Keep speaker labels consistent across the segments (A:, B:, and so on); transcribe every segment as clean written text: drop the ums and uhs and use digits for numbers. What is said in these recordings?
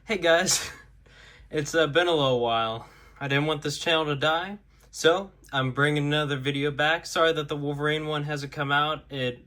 A: Hey guys, it's been a little while. I didn't want this channel to die, so I'm bringing another video back. Sorry that the Wolverine one hasn't come out. It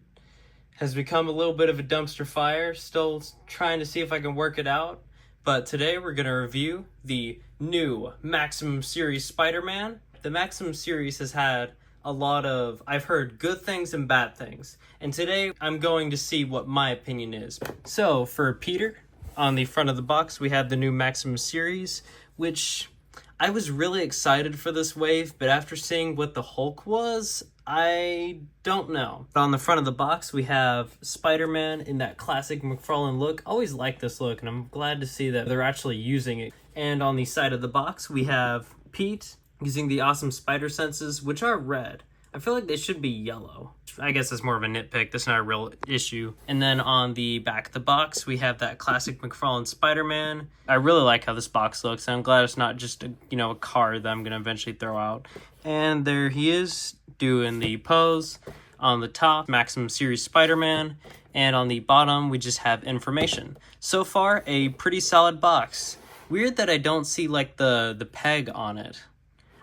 A: has become a little bit of a dumpster fire. Still trying to see if I can work it out. But today we're going to review the new Maximum Series Spider-Man. The Maximum Series has had a lot of, I've heard good things and bad things. And today I'm going to see what my opinion is. So for Peter, on the front of the box, we have the new Maximum Series, which I was really excited for this wave, but after seeing what the Hulk was, I don't know. But on the front of the box, we have Spider-Man in that classic McFarlane look. I always like this look, and I'm glad to see that they're actually using it. And on the side of the box, we have Pete using the awesome spider senses, which are red. I feel like they should be yellow. I guess that's more of a nitpick. That's not a real issue. And then on the back of the box, we have that classic McFarlane Spider-Man. I really like how this box looks. I'm glad it's not just a card that I'm going to eventually throw out. And there he is doing the pose. On the top, Maximum Series Spider-Man. And on the bottom, we just have information. So far, a pretty solid box. Weird that I don't see like the peg on it.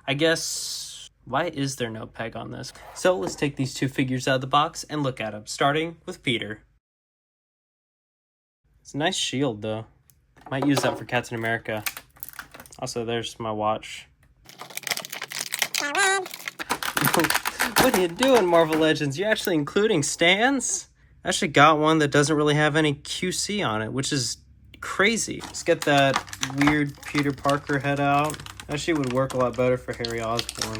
A: I guess... why is there no peg on this? So let's take these two figures out of the box and look at them, starting with Peter. It's a nice shield, though. Might use that for Captain America. Also, there's my watch. What are you doing, Marvel Legends? You're actually including stands? I actually got one that doesn't really have any QC on it, which is crazy. Let's get that weird Peter Parker head out. Actually, would work a lot better for Harry Osborn.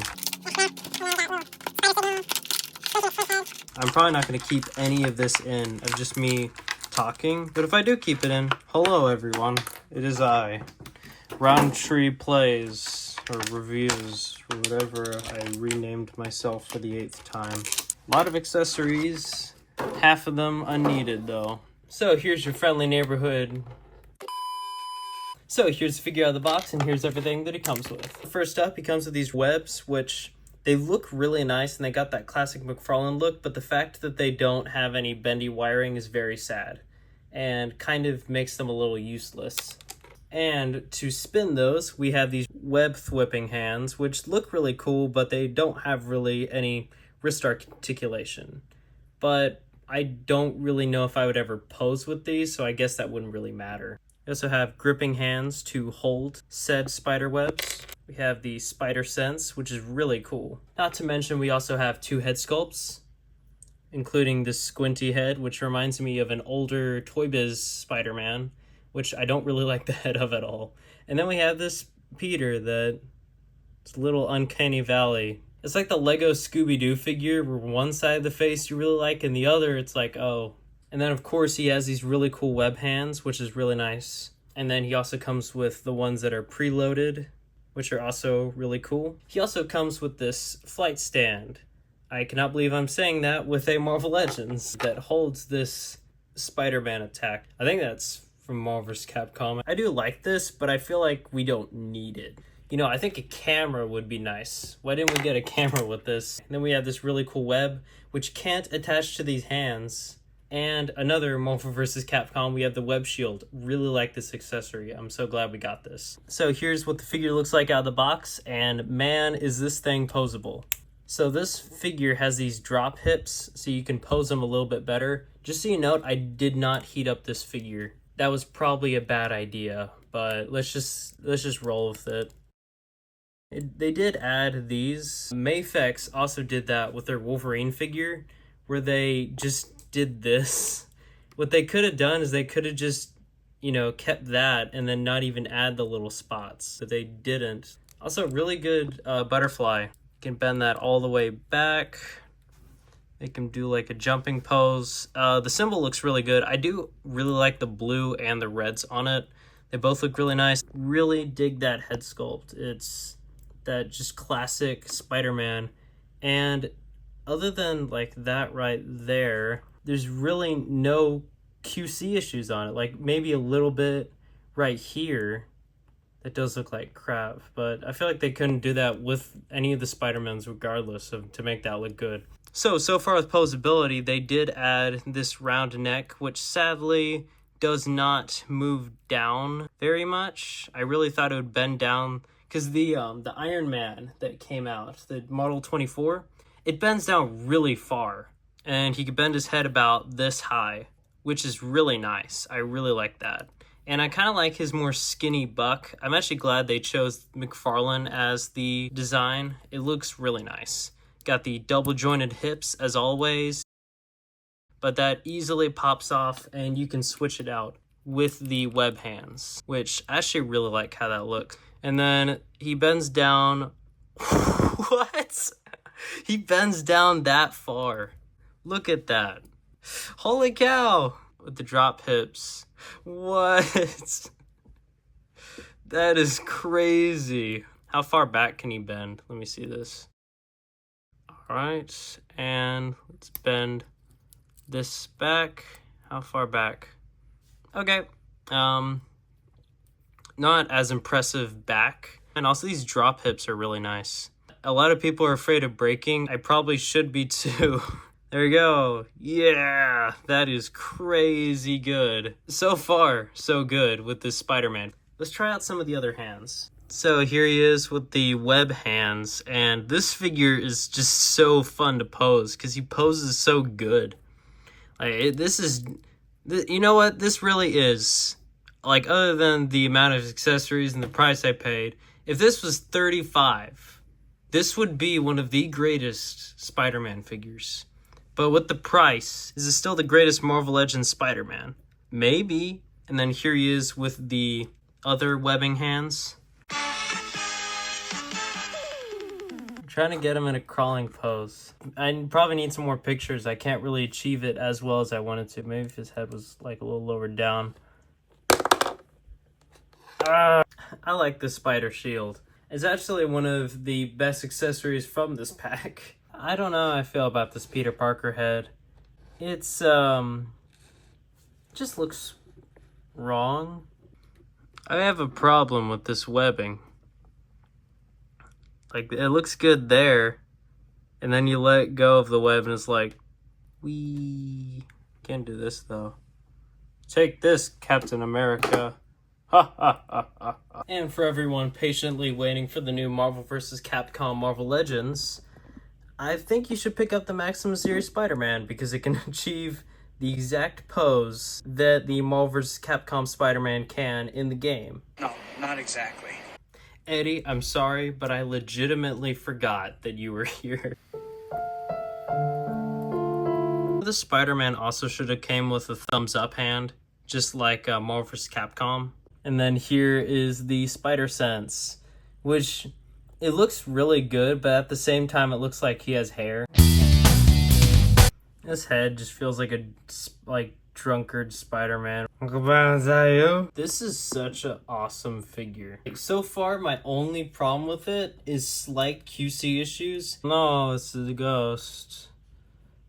A: I'm probably not going to keep any of this in of just me talking, but if I do keep it in, hello everyone, it is I, Rowntree Plays, or Reviews, or whatever I renamed myself for the 8th time. A lot of accessories, half of them unneeded though. So here's your friendly neighborhood. So here's the figure out of the box, and here's everything that it comes with. First up, he comes with these webs, which they look really nice, and they got that classic McFarlane look, but the fact that they don't have any bendy wiring is very sad, and kind of makes them a little useless. And to spin those, we have these web thwipping hands, which look really cool, but they don't have really any wrist articulation. But I don't really know if I would ever pose with these, so I guess that wouldn't really matter. We also have gripping hands to hold said spider webs. We have the spider sense, which is really cool. Not to mention, we also have two head sculpts, including this squinty head, which reminds me of an older Toy Biz Spider-Man, which I don't really like the head of at all. And then we have this Peter that it's a little uncanny valley. It's like the Lego Scooby-Doo figure, where one side of the face you really like, and the other it's like, oh. And then, of course, he has these really cool web hands, which is really nice. And then he also comes with the ones that are preloaded, which are also really cool. He also comes with this flight stand. I cannot believe I'm saying that, with a Marvel Legends that holds this Spider-Man attack. I think that's from Marvel vs. Capcom. I do like this, but I feel like we don't need it. I think a camera would be nice. Why didn't we get a camera with this? And then we have this really cool web, which can't attach to these hands. And another Marvel vs. Capcom, we have the web shield. Really like this accessory. I'm so glad we got this. So here's what the figure looks like out of the box, and man, is this thing posable. So this figure has these drop hips, so you can pose them a little bit better. Just so you note, I did not heat up this figure. That was probably a bad idea, but let's just roll with it. They did add these. Mafex also did that with their Wolverine figure, where they just did this. What they could have done is they could have just, kept that and then not even add the little spots, but they didn't. Also, really good butterfly. You can bend that all the way back. Make him do like a jumping pose. The symbol looks really good. I do really like the blue and the reds on it. They both look really nice. Really dig that head sculpt. It's that just classic Spider-Man. And other than like that right there, there's really no QC issues on it. Like maybe a little bit right here that does look like crap, but I feel like they couldn't do that with any of the Spider-Mans regardless of to make that look good. So far with poseability, they did add this round neck, which sadly does not move down very much. I really thought it would bend down because the Iron Man that came out, the Model 24, it bends down really far, and he could bend his head about this high, which is really nice. I really like that. And I kind of like his more skinny buck. I'm actually glad they chose McFarlane as the design. It looks really nice. Got the double jointed hips as always, but that easily pops off and you can switch it out with the web hands, which I actually really like how that looks. And then he bends down. What? He bends down that far. Look at that. Holy cow. With the drop hips. What? That is crazy. How far back can he bend? Let me see this. All right, and let's bend this back. How far back? Okay. Not as impressive back. And also these drop hips are really nice. A lot of people are afraid of breaking. I probably should be too. There we go. Yeah, that is crazy good. So far, so good with this Spider-Man. Let's try out some of the other hands. So here he is with the web hands, and this figure is just so fun to pose because he poses so good. Like you know what? This really is, like, other than the amount of accessories and the price I paid, if this was $35, this would be one of the greatest Spider-Man figures. But with the price, is it still the greatest Marvel Legends Spider-Man? Maybe. And then here he is with the other webbing hands. I'm trying to get him in a crawling pose. I probably need some more pictures. I can't really achieve it as well as I wanted to. Maybe if his head was like a little lower down. I like the spider shield. It's actually one of the best accessories from this pack. I don't know how I feel about this Peter Parker head. It's, just looks wrong. I have a problem with this webbing. Like, it looks good there, and then you let go of the web and it's like, wee. Can't do this, though. Take this, Captain America. Ha ha ha ha. And for everyone patiently waiting for the new Marvel vs. Capcom Marvel Legends, I think you should pick up the Maximum Series Spider-Man because it can achieve the exact pose that the Marvel vs. Capcom Spider-Man can in the game.
B: No, not exactly.
A: Eddie, I'm sorry, but I legitimately forgot that you were here. The Spider-Man also should have came with a thumbs up hand, just like Marvel vs. Capcom. And then here is the Spider Sense, which it looks really good, but at the same time, it looks like he has hair. His head just feels like a drunkard Spider-Man. Uncle Ben, is that you? This is such an awesome figure. Like, so far, my only problem with it is slight QC issues. No, it's the ghost.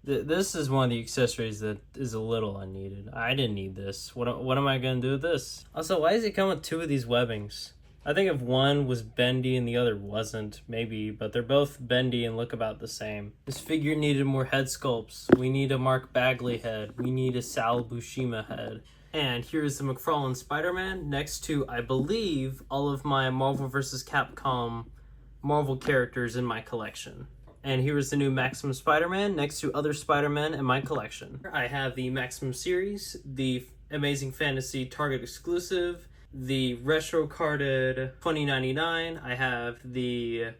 A: This is one of the accessories that is a little unneeded. I didn't need this. What am I going to do with this? Also, why does it come with two of these webbings? I think if one was bendy and the other wasn't, maybe, but they're both bendy and look about the same. This figure needed more head sculpts. We need a Mark Bagley head. We need a Sal Buscema head. And here's the McFarlane Spider-Man next to, I believe, all of my Marvel vs. Capcom Marvel characters in my collection. And here's the new Maximum Spider-Man next to other Spider-Men in my collection. I have the Maximum Series, the Amazing Fantasy Target exclusive, the retro carded 2099. I have that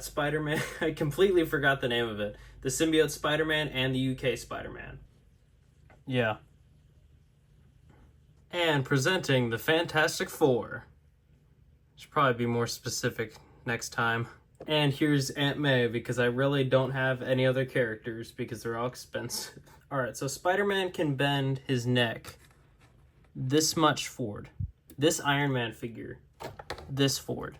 A: Spider-Man. I completely forgot the name of it. The Symbiote Spider-Man and the UK Spider-Man. Yeah. And presenting the Fantastic Four. Should probably be more specific next time. And here's Aunt May, because I really don't have any other characters because they're all expensive. Alright, so Spider-Man can bend his neck this much forward. This Iron Man figure, this forward.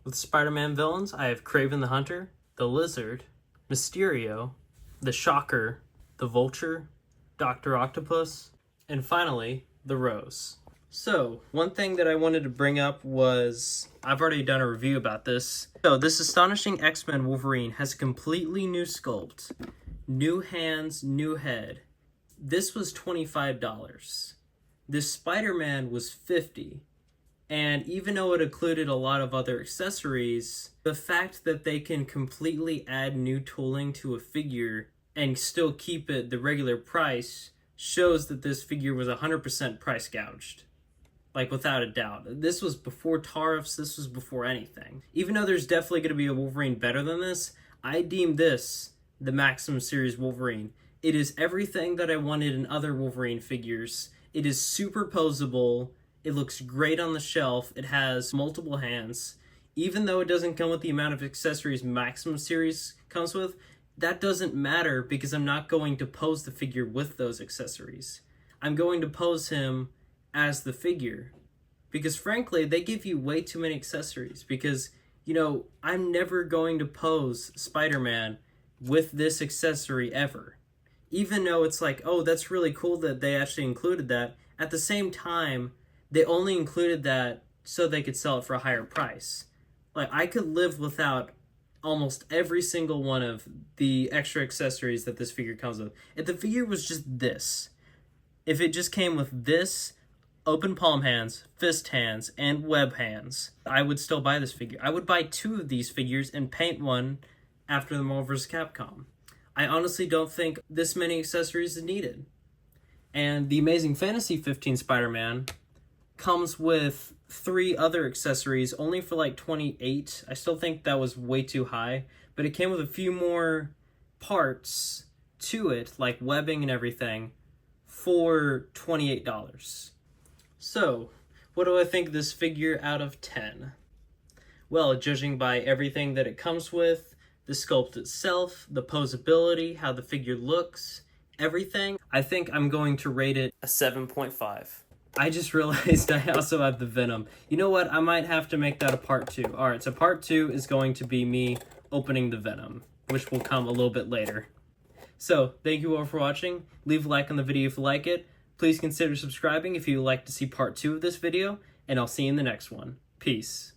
A: With Spider-Man villains, I have Kraven the Hunter, the Lizard, Mysterio, the Shocker, the Vulture, Dr. Octopus, and finally, the Rose. So, one thing that I wanted to bring up was, I've already done a review about this. So, this astonishing X-Men Wolverine has a completely new sculpt, new hands, new head. this was $25. This Spider-Man was $50. And even though it included a lot of other accessories, the fact that they can completely add new tooling to a figure and still keep it the regular price shows that this figure was 100% price gouged. Like, without a doubt. This was before tariffs, this was before anything. Even though there's definitely going to be a Wolverine better than this, I deem this the Maximum Series Wolverine. It is everything that I wanted in other Wolverine figures. It is super posable. It looks great on the shelf. It has multiple hands. Even though it doesn't come with the amount of accessories Maximum Series comes with, that doesn't matter because I'm not going to pose the figure with those accessories. I'm going to pose him as the figure. Because frankly, they give you way too many accessories. Because, you know, I'm never going to pose Spider-Man with this accessory ever. Even though it's like, oh, that's really cool that they actually included that. At the same time, they only included that so they could sell it for a higher price. Like, I could live without almost every single one of the extra accessories that this figure comes with. If the figure was just this, if it just came with this, open palm hands, fist hands, and web hands, I would still buy this figure. I would buy 2 of these figures and paint one after the Marvel vs. Capcom. I honestly don't think this many accessories is needed. And the Amazing Fantasy 15 Spider-Man comes with 3 other accessories, only for like $28. I still think that was way too high, but it came with a few more parts to it, like webbing and everything, for $28. So, what do I think of this figure out of 10? Well, judging by everything that it comes with, the sculpt itself, the posability, how the figure looks, everything, I think I'm going to rate it a 7.5. I just realized I also have the Venom. You know what? I might have to make that a part 2. Alright, so part 2 is going to be me opening the Venom, which will come a little bit later. So, thank you all for watching. Leave a like on the video if you like it. Please consider subscribing if you would like to see part 2 of this video, and I'll see you in the next one. Peace.